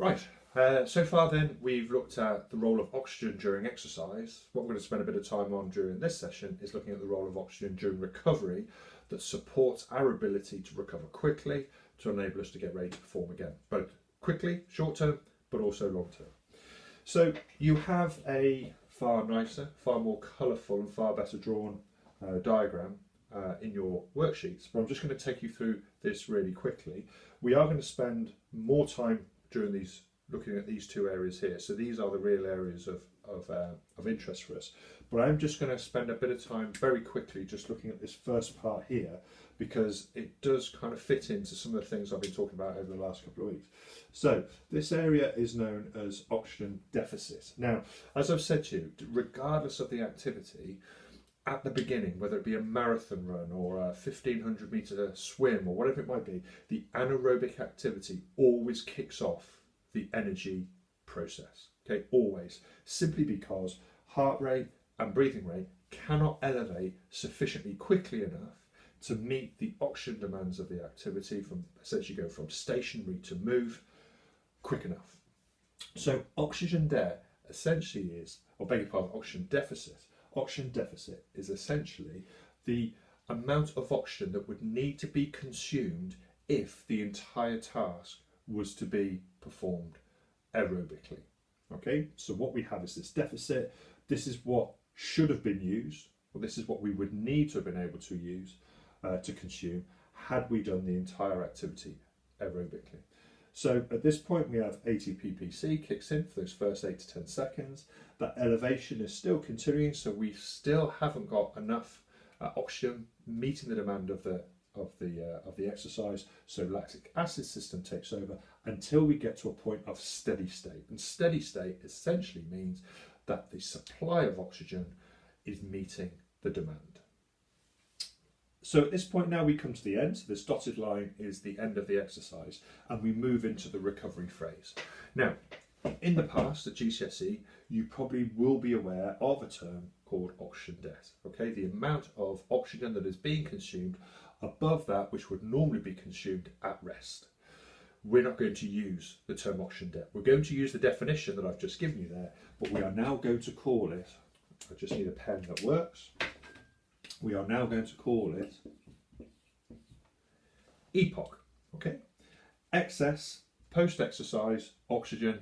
Right, so far then we've looked at the role of oxygen during exercise. What we're going to spend a bit of time on during this session is looking at the role of oxygen during recovery that supports our ability to recover quickly to enable us to get ready to perform again, both quickly, short term, but also long term. So you have a far nicer, far more colourful and far better drawn diagram in your worksheets, but I'm just going to take you through this really quickly. We are going to spend more time during these looking at these two areas here, so these are the real areas of interest for us, but I'm just going to spend a bit of time very quickly just looking at this first part here because it does kind of fit into some of the things I've been talking about over the last couple of weeks. So this area is known as oxygen deficit. Now, as I've said to you, regardless of the activity, at the beginning, whether it be a marathon run or a 1500 metre swim or whatever it might be, the anaerobic activity always kicks off the energy process, okay, always, simply because heart rate and breathing rate cannot elevate sufficiently quickly enough to meet the oxygen demands of the activity from essentially go from stationary to move quick enough. So oxygen debt essentially is, or beg your pardon, oxygen deficit. Oxygen deficit is essentially the amount of oxygen that would need to be consumed if the entire task was to be performed aerobically. Okay, so what we have is this deficit. This is what should have been used, or this is what we would need to have been able to use to consume had we done the entire activity aerobically. So at this point we have ATP-PC kicks in for those first 8 to 10 seconds. That elevation is still continuing, so we still haven't got enough oxygen meeting the demand of the exercise. So lactic acid system takes over until we get to a point of steady state. And steady state essentially means that the supply of oxygen is meeting the demand. So at this point now we come to the end. So this dotted line is the end of the exercise and we move into the recovery phase. Now, in the past at GCSE, you probably will be aware of a term called oxygen debt. Okay, the amount of oxygen that is being consumed above that which would normally be consumed at rest. We're not going to use the term oxygen debt. We're going to use the definition that I've just given you there, but we are now going to call it, I just need a pen that works. We are now going to call it EPOC, okay? Excess post-exercise oxygen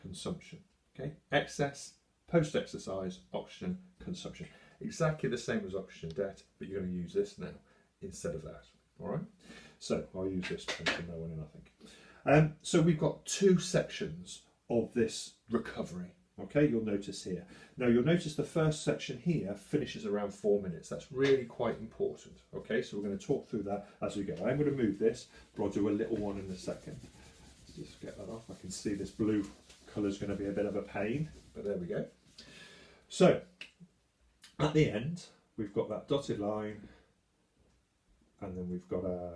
consumption, okay? Excess post-exercise oxygen consumption. Exactly the same as oxygen debt, but you're going to use this now instead of that, all right? So I'll use this pen for no one, I think. So we've got two sections of this recovery. Okay, you'll notice here. Now you'll notice the first section here finishes around 4 minutes. That's really quite important. Okay, so we're going to talk through that as we go. I'm going to move this, but I'll do a little one in a second. Let's just get that off. I can see this blue colour is going to be a bit of a pain, but there we go. So at the end, we've got that dotted line, and then we've got a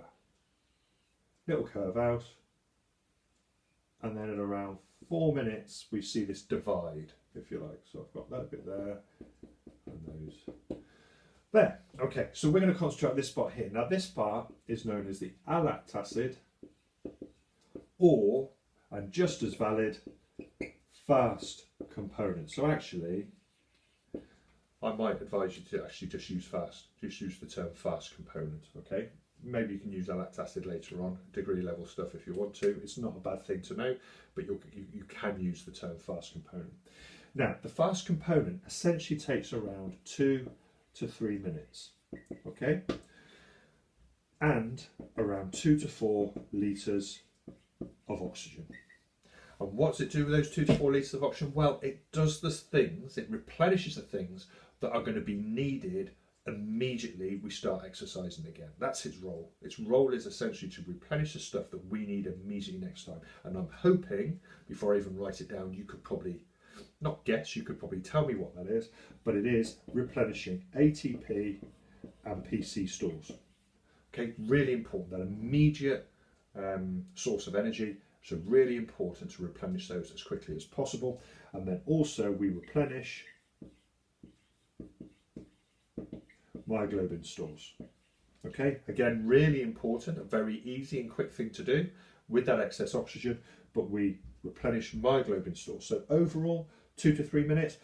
little curve out, and then at around 4 minutes we see this divide, if you like. So I've got that bit there and those there. Okay, so we're going to concentrate on this spot here. Now this part is known as the alactacid, or, and just as valid, fast component. So actually I might advise you to actually just use fast, just use the term fast component, okay? Maybe you can use lactic later on, degree level stuff if you want to. It's not a bad thing to know, but you can use the term fast component. Now, the fast component essentially takes around 2 to 3 minutes, okay? And around 2 to 4 litres of oxygen. And what's it do with those 2 to 4 litres of oxygen? Well, it does the things, it replenishes the things that are going to be needed immediately we start exercising again. That's its role. Its role is essentially to replenish the stuff that we need immediately next time. And I'm hoping, before I even write it down, you could probably, not guess, you could probably tell me what that is, but it is replenishing ATP and PC stores. Okay, really important, that immediate source of energy. So really important to replenish those as quickly as possible. And then also we replenish myoglobin stores. Okay, again, really important, a very easy and quick thing to do with that excess oxygen, but we replenish myoglobin stores. So overall, 2 to 3 minutes.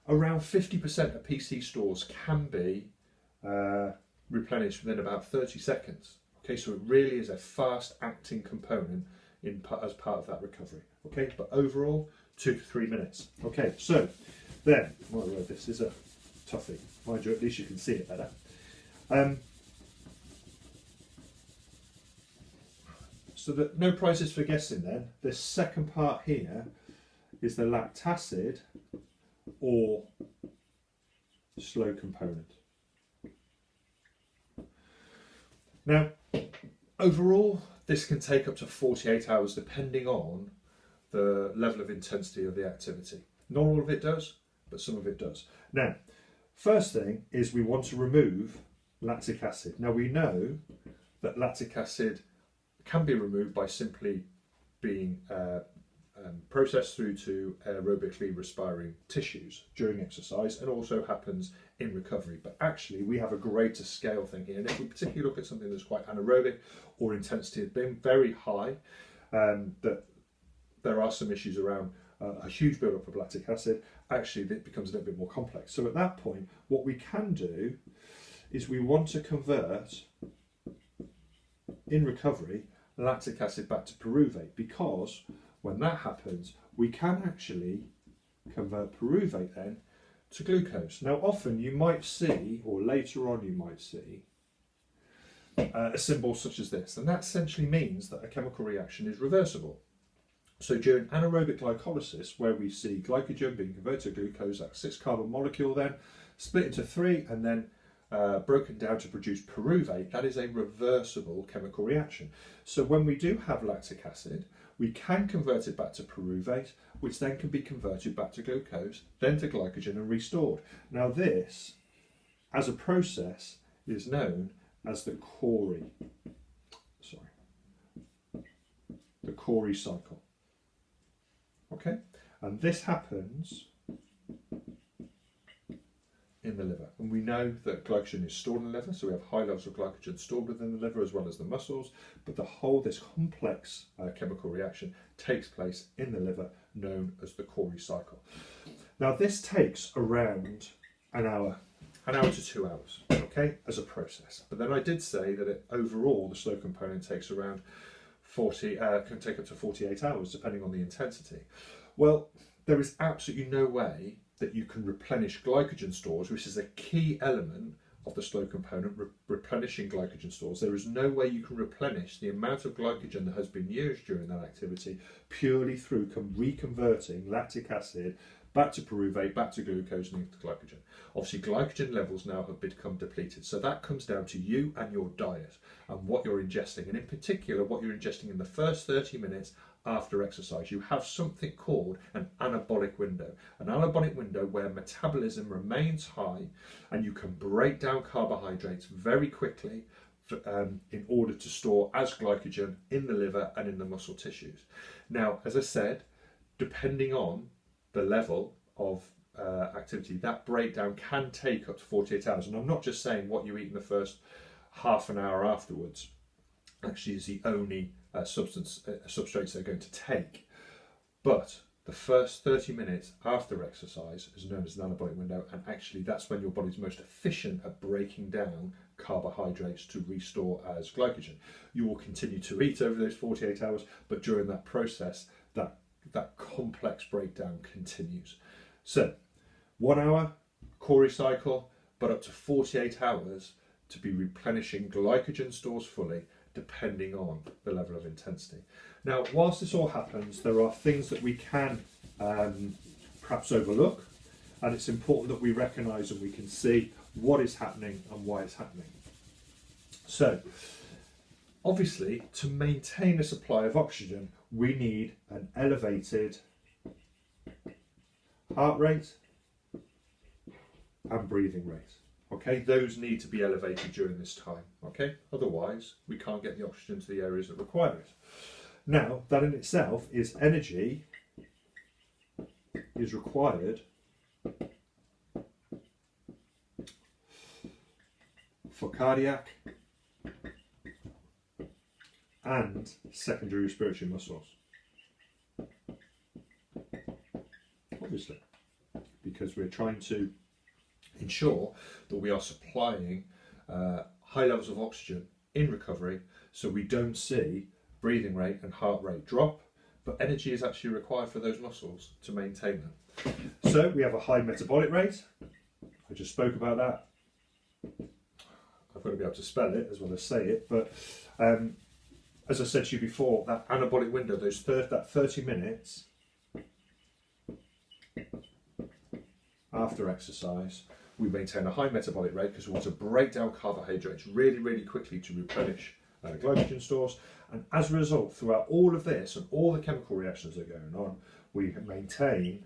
Around 50% of PC stores can be replenished within about 30 seconds. Okay, so it really is a fast acting component as part of that recovery. Okay, but overall, 2 to 3 minutes. Okay, so then, well, this is a toughie. Mind you, at least you can see it better. So that no prizes for guessing then. The second part here is the lactacid or slow component. Now, overall, this can take up to 48 hours depending on the level of intensity of the activity. Not all of it does, but some of it does. Now, first thing is we want to remove lactic acid. Now we know that lactic acid can be removed by simply being processed through to aerobically respiring tissues during exercise, and also happens in recovery. But actually we have a greater scale thing here, and if we particularly look at something that's quite anaerobic or intensity has been very high, that there are some issues around a huge buildup of lactic acid. Actually it becomes a little bit more complex. So at that point what we can do is we want to convert in recovery lactic acid back to pyruvate, because when that happens we can actually convert pyruvate then to glucose. Now often you might see, or later on you might see, a symbol such as this, and that essentially means that a chemical reaction is reversible. So during anaerobic glycolysis, where we see glycogen being converted to glucose, that 6-carbon molecule then split into 3 and then broken down to produce pyruvate, that is a reversible chemical reaction. So when we do have lactic acid, we can convert it back to pyruvate, which then can be converted back to glucose, then to glycogen and restored. Now this, as a process, is known as the Cori cycle. Okay, and this happens in the liver, and we know that glycogen is stored in the liver, so we have high levels of glycogen stored within the liver as well as the muscles, but this complex chemical reaction takes place in the liver, known as the Cori cycle. Now this takes around an hour to 2 hours, okay, as a process. But then I did say that overall the slow component takes around can take up to 48 hours depending on the intensity. Well, there is absolutely no way that you can replenish glycogen stores, which is a key element of the slow component, replenishing glycogen stores. There is no way you can replenish the amount of glycogen that has been used during that activity purely through reconverting lactic acid back to pyruvate, back to glucose and into glycogen. Obviously glycogen levels now have become depleted, so that comes down to you and your diet and what you're ingesting, and in particular what you're ingesting in the first 30 minutes after exercise. You have something called an anabolic window where metabolism remains high and you can break down carbohydrates very quickly in order to store as glycogen in the liver and in the muscle tissues. Now, as I said, depending on the level of activity, that breakdown can take up to 48 hours. And I'm not just saying what you eat in the first half an hour afterwards actually is the only substrates they're going to take, but the first 30 minutes after exercise is known as an anabolic window, and actually that's when your body's most efficient at breaking down carbohydrates to restore as glycogen. You will continue to eat over those 48 hours, but during that process that complex breakdown continues. So 1 hour Cori cycle, but up to 48 hours to be replenishing glycogen stores fully, depending on the level of intensity. Now, whilst this all happens, there are things that we can perhaps overlook, and it's important that we recognise and we can see what is happening and why it's happening. So, obviously, to maintain a supply of oxygen, we need an elevated heart rate and breathing rate. Okay, those need to be elevated during this time. Okay, otherwise we can't get the oxygen to the areas that require it. Now, that in itself is energy is required for cardiac and secondary respiratory muscles. previously, because we're trying to ensure that we are supplying high levels of oxygen in recovery so we don't see breathing rate and heart rate drop, but energy is actually required for those muscles to maintain them. So we have a high metabolic rate. I just spoke about that. I've got to be able to spell it as well as say it, but as I said to you before, that anabolic window, that 30 minutes after exercise, we maintain a high metabolic rate because we want to break down carbohydrates really, really quickly to replenish glycogen stores. And as a result, throughout all of this and all the chemical reactions that are going on, we maintain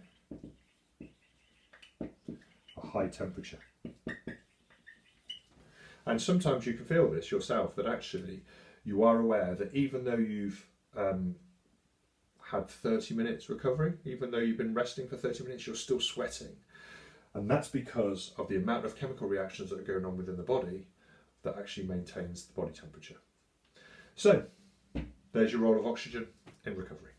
a high temperature. And sometimes you can feel this yourself, that actually you are aware that even though you've had 30 minutes recovery, even though you've been resting for 30 minutes, you're still sweating. And that's because of the amount of chemical reactions that are going on within the body that actually maintains the body temperature. So, there's your role of oxygen in recovery.